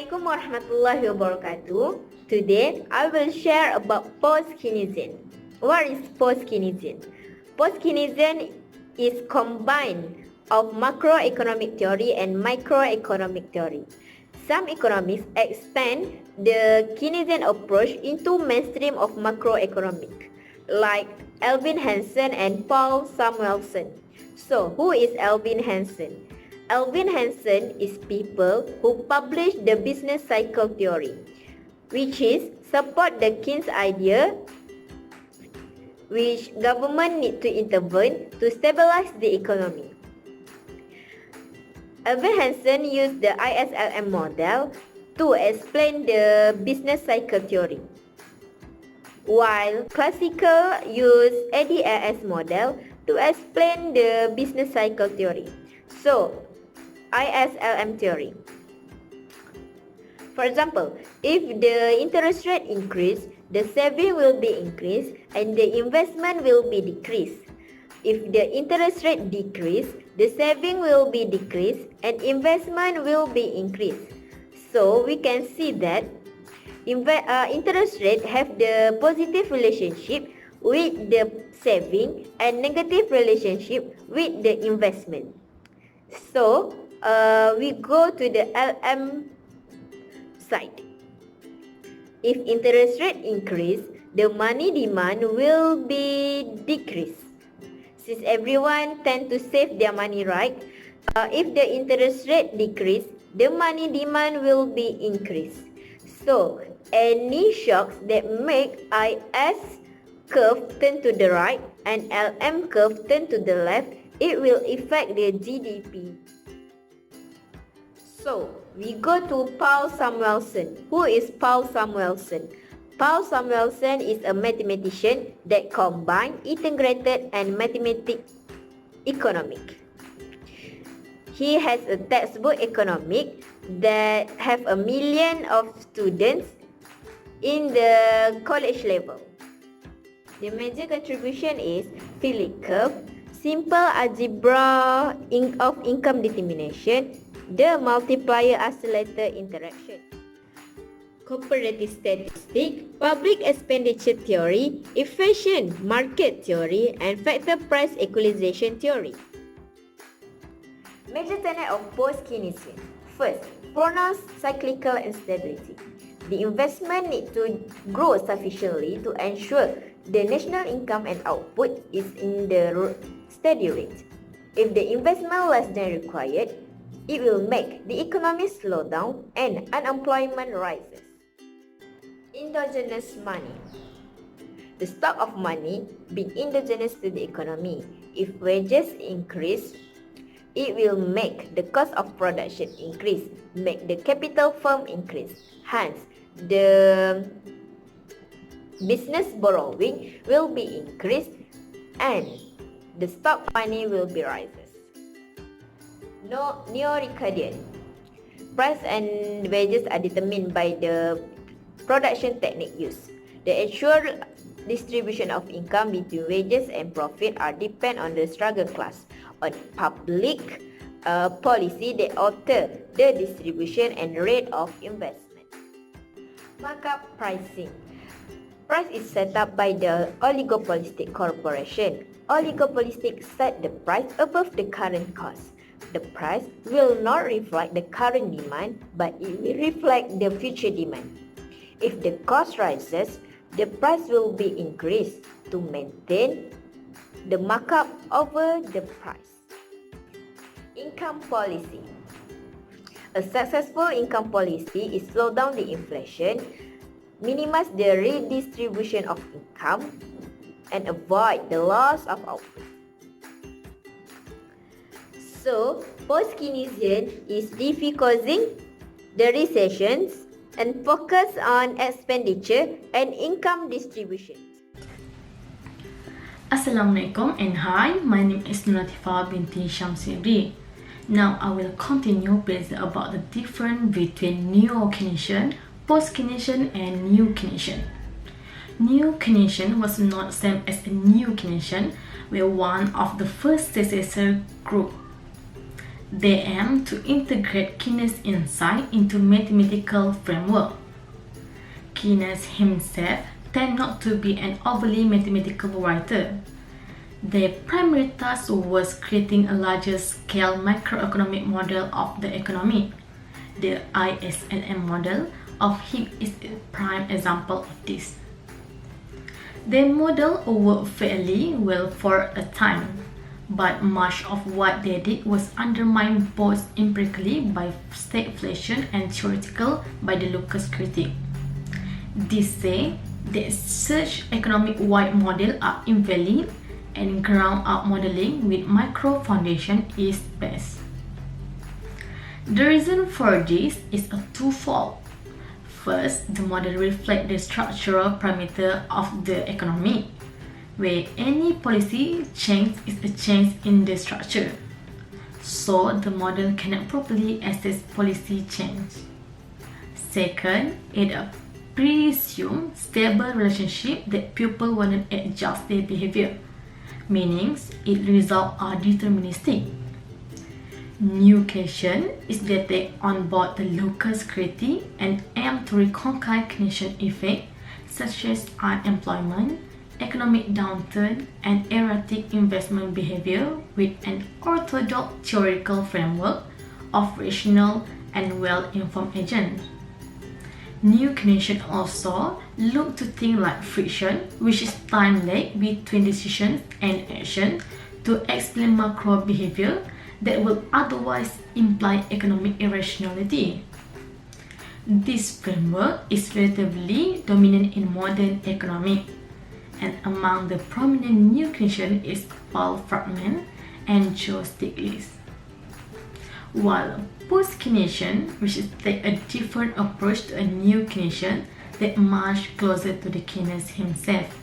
Assalamualaikum warahmatullahi wabarakatuh. Today, I will share about post-Keynesian. What is post-Keynesian? Post-Keynesian is combine of macroeconomic theory and microeconomic theory. Some economists extend the Keynesian approach into mainstream of macroeconomic, like Alvin Hansen and Paul Samuelson. So, who is Alvin Hansen? Alvin Hansen is people who publish the business cycle theory, which is support the Keynes idea which government need to intervene to stabilize the economy. Alvin Hansen used the ISLM model to explain the business cycle theory, while classical use ADLS model to explain the business cycle theory. So, ISLM theory. For example, if the interest rate increase, the saving will be increased and the investment will be decreased. If the interest rate decrease, the saving will be decreased and investment will be increased. So we can see that interest rate have the positive relationship with the saving and negative relationship with the investment. So we go to the LM side. If interest rate increase, the money demand will be decreased. Since everyone tend to save their money, right? If the interest rate decrease, the money demand will be increased. So any shocks that make IS curve turn to the right and LM curve turn to the left, it will affect the GDP. So, we go to Paul Samuelson. Who is Paul Samuelson? Paul Samuelson is a mathematician that combine integrated and mathematics economic. He has a textbook economic that have 1 million of students in the college level. The major contribution is Philip curve, simple algebra of income determination, the multiplier oscillator interaction, comparative statistics, public expenditure theory, efficient market theory, and factor price equalization theory. Major tenet of post-Keynesian. First, pronounce cyclical instability. The investment need to grow sufficiently to ensure the national income and output is in the steady rate. If the investment less than required, it will make the economy slow down and unemployment rises. Endogenous money. The stock of money being endogenous to the economy. If wages increase, it will make the cost of production increase, make the capital firm increase. Hence, the business borrowing will be increased and the stock money will be rises. Neo-Ricardian. Price and wages are determined by the production technique used. The actual distribution of income between wages and profit are depend on the struggle class, on public policy that alter the distribution and rate of investment. Markup pricing. Price is set up by the oligopolistic corporation. Oligopolistic set the price above the current cost. The price will not reflect the current demand, but it will reflect the future demand. If the cost rises, the price will be increased to maintain the markup over the price. Income policy. A successful income policy is slow down the inflation, minimize the redistribution of income, and avoid the loss of output. So, post-Keynesian is causing the recessions and focus on expenditure and income distribution. Assalamualaikum and hi, my name is Nuratifa binti Shamsiri. Now I will continue based about the difference between Neo-Keynesian, post-Keynesian and New Keynesian. New Keynesian was not same as a New Keynesian, were one of the first successor group. They aim to integrate Keynes' insight into mathematical framework. Keynes himself tended not to be an overly mathematical writer. Their primary task was creating a larger scale macroeconomic model of the economy. The ISLM model of him is a prime example of this. Their model worked fairly well for a time, but much of what they did was undermined both empirically by stagflation and theoretical by the Lucas critic. They say that such economic-wide models are invalid and ground-up modeling with micro foundation is best. The reason for this is a twofold. First, the model reflects the structural parameter of the economy, where any policy change is a change in the structure. So, the model cannot properly assess policy change. Second, it presumes stable relationship that people will not adjust their behavior, meaning its results are deterministic. New Keynesian is that they on board the Lucas critique and aim to reconcile Keynesian effects such as unemployment, economic downturn, and erratic investment behavior with an orthodox theoretical framework of rational and well-informed agents. New Keynesian also look to things like friction, which is time lag between decisions and action, to explain macro behavior that will otherwise imply economic irrationality. This framework is relatively dominant in modern economy, and among the prominent New Keynesian is Paul Krugman and Joe Stiglitz. While post-Keynesian, which takes a different approach to a New Keynesian that much closer to the Keynes himself,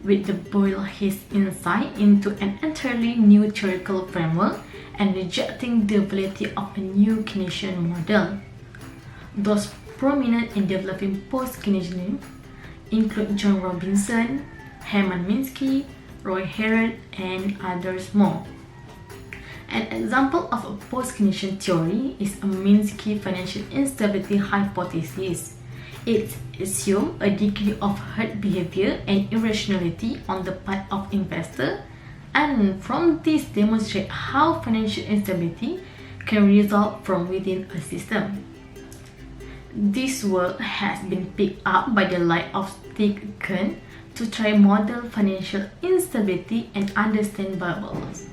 with the boil his insight into an entirely new theoretical framework and rejecting the validity of a new Keynesian model. Those prominent in developing post-Keynesianism include John Robinson, Hermann Minsky, Roy Harrod, and others more. An example of a post-Keynesian theory is a Minsky financial instability hypothesis. It assumes a degree of herd behavior and irrationality on the part of investors, and from this demonstrate how financial instability can result from within a system. This work has been picked up by the light of Stiglitz to try model financial instability and understand bubbles.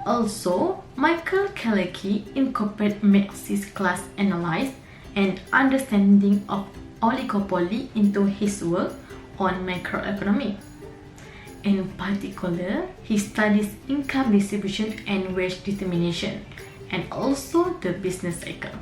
Also, Michael Kalecki incorporated Marxist class analysis and understanding of oligopoly into his work on macroeconomy. In particular, he studies income distribution and wage determination, and also the business cycle.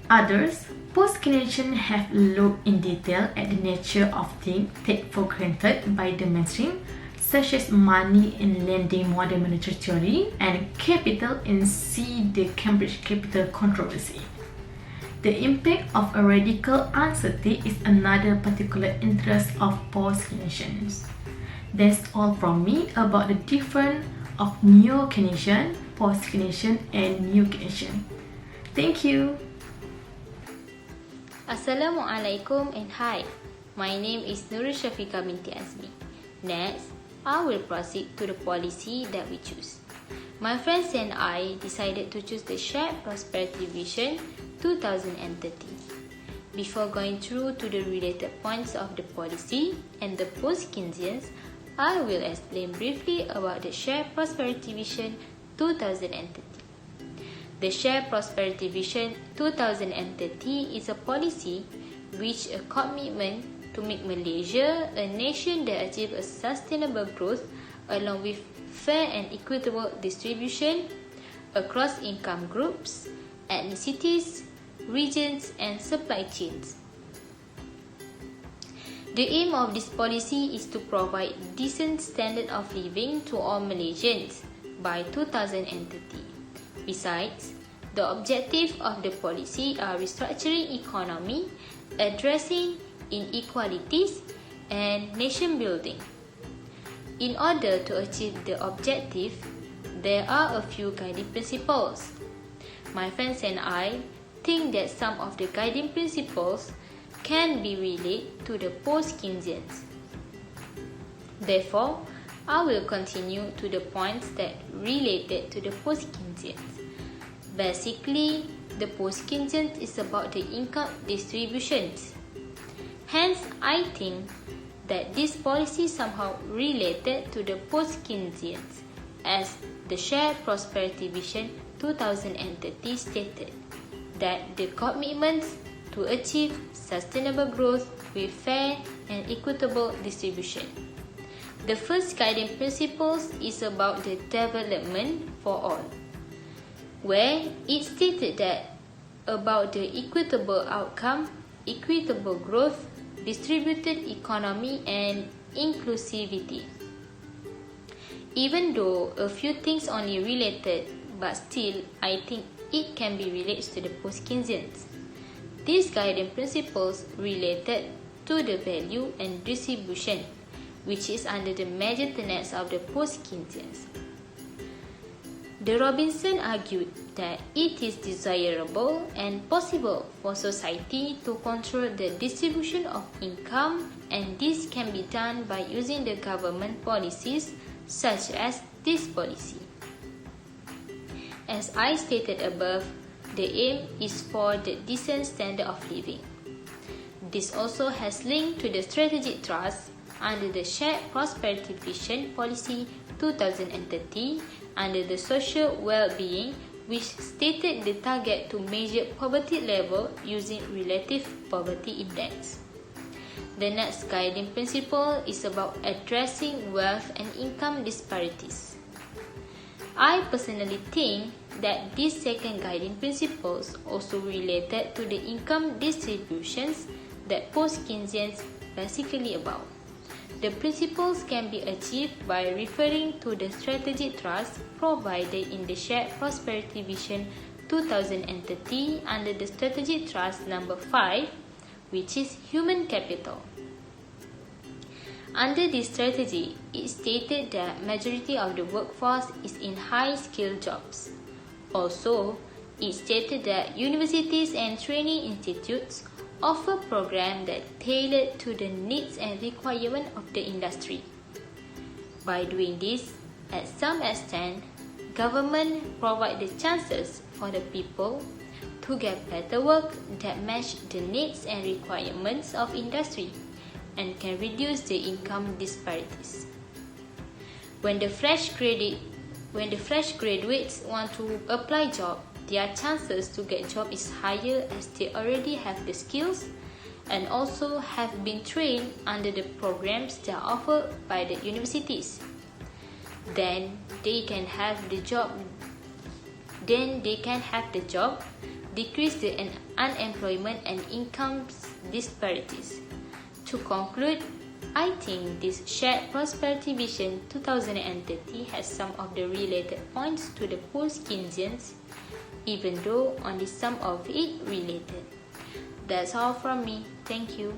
Others, post-Keynesian, have looked in detail at the nature of things taken for granted by the mainstream, such as money in lending modern monetary theory and capital in the Cambridge Capital controversy. The impact of a radical uncertainty is another particular interest of post-Keynesians. That's all from me about the difference of Neo-Keynesian, post-Keynesian, and New Keynesian. Thank you. Assalamualaikum and hi. My name is Nurul Syafiqah binti Azmi. Next, I will proceed to the policy that we choose. My friends and I decided to choose the Shared Prosperity Vision 2030. Before going through to the related points of the policy and the post-Keynesians, I will explain briefly about the Shared Prosperity Vision 2030. The Shared Prosperity Vision 2030 is a policy which a commitment to make Malaysia a nation that achieves a sustainable growth along with fair and equitable distribution across income groups, ethnicities, regions, and supply chains. The aim of this policy is to provide decent standard of living to all Malaysians by 2030. Besides, the objective of the policy are restructuring economy, addressing inequalities, and nation building. In order to achieve the objective, there are a few guiding principles. My friends and I think that some of the guiding principles can be related to the post-Keynesians. Therefore, I will continue to the points that related to the post-Keynesians. Basically, the post-Keynesians is about the income distributions. Hence, I think that this policy somehow related to the post-Keynesians, as the Shared Prosperity Vision 2030 stated that the commitments to achieve sustainable growth with fair and equitable distribution. The first guiding principles is about the development for all, where it stated that about the equitable outcome, equitable growth, distributed economy and inclusivity. Even though a few things only related, but still I think it can be related to the post-Keynesians. These guiding principles related to the value and distribution, which is under the major tenets of the post-Keynesians. De Robinson argued that it is desirable and possible for society to control the distribution of income, and this can be done by using the government policies such as this policy. As I stated above, the aim is for the decent standard of living. This also has linked to the strategic thrust under the Shared Prosperity Vision Policy 2030 under the social well-being, which stated the target to measure poverty level using relative poverty index. The next guiding principle is about addressing wealth and income disparities. I personally think that these second guiding principles also related to the income distributions that post-Keynesians basically about. The principles can be achieved by referring to the strategic thrust provided in the Shared Prosperity Vision 2030 under the strategic thrust number 5, which is human capital. Under this strategy, it stated that majority of the workforce is in high-skilled jobs. Also, it stated that universities and training institutes offer programs that tailored to the needs and requirements of the industry. By doing this, at some extent, government provide the chances for the people to get better work that match the needs and requirements of industry and can reduce the income disparities. When the fresh graduates want to apply job, their chances to get job is higher as they already have the skills and also have been trained under the programs that are offered by the universities. Then they can have the job, decrease the unemployment and income disparities. To conclude, I think this Shared Prosperity Vision 2030 has some of the related points to the post-Keynesians, even though only some of it related. That's all from me. Thank you.